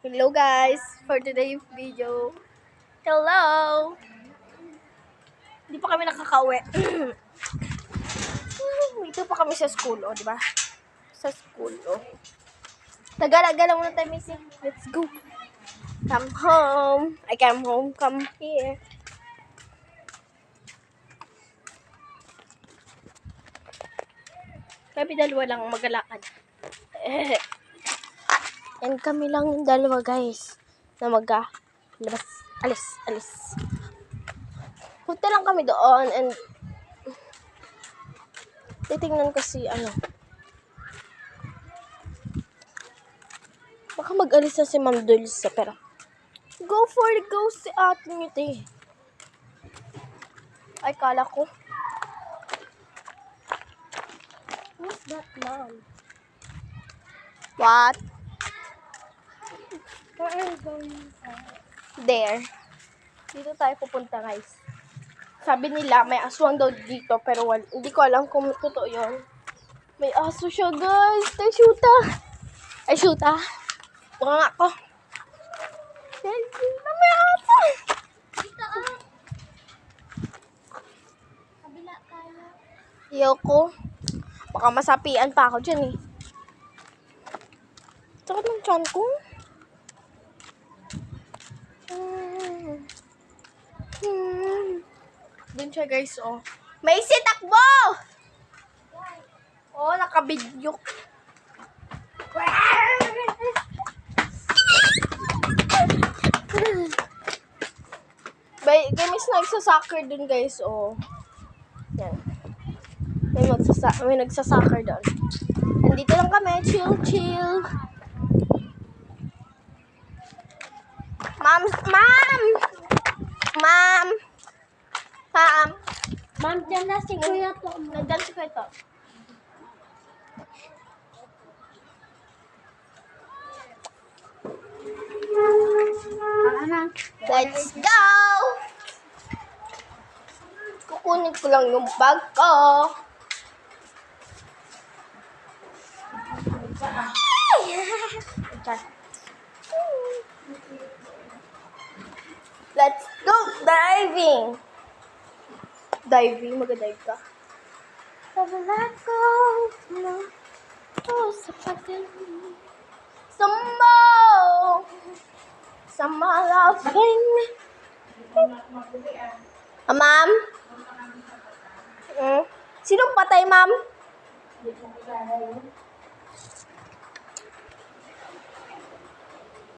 Hello guys, for today's video. Hello! Hindi pa kami nakakauwi. Dito pa kami sa school, di ba? Sa school, Nagala-gala muna tayo, Missy. Let's go. Come home. I come home, come here. Kami dalawa lang magalakad. And kami lang yung dalawa, guys, na labas. Alis. Punta lang kami doon and titingnan kasi baka mag-alis na si Ma'am Dulce, pero go si ate niyo, te. Ay, kala ko. Who's that man? What? Where are you going? There. Dito tayo pupunta, guys. Sabi nila, may aswang daw dito, pero hindi ko alam kung totoo yun. May aso siya, guys. Ay, shoota. Baka nga ako. May aso. Dito, kabila tayo. Ayoko. Baka masapian pa ako dyan, eh. Sakit ng tiyan ko. Doon siya, guys, May takbo! Nakabidyo. Gamis nagsasoccer dun, guys, Yan. May nagsasoccer doon. Nandito lang kami, chill. Ma'am! Ma'am, dyan na si Kuya to. Nandyan si Kuya to. Let's go! Kukunin ko lang yung bag ko. Let's go diving! Mag-dive ka. Let go, sa patin. Sama laughing. Ma'am? Sinong patay, ma'am?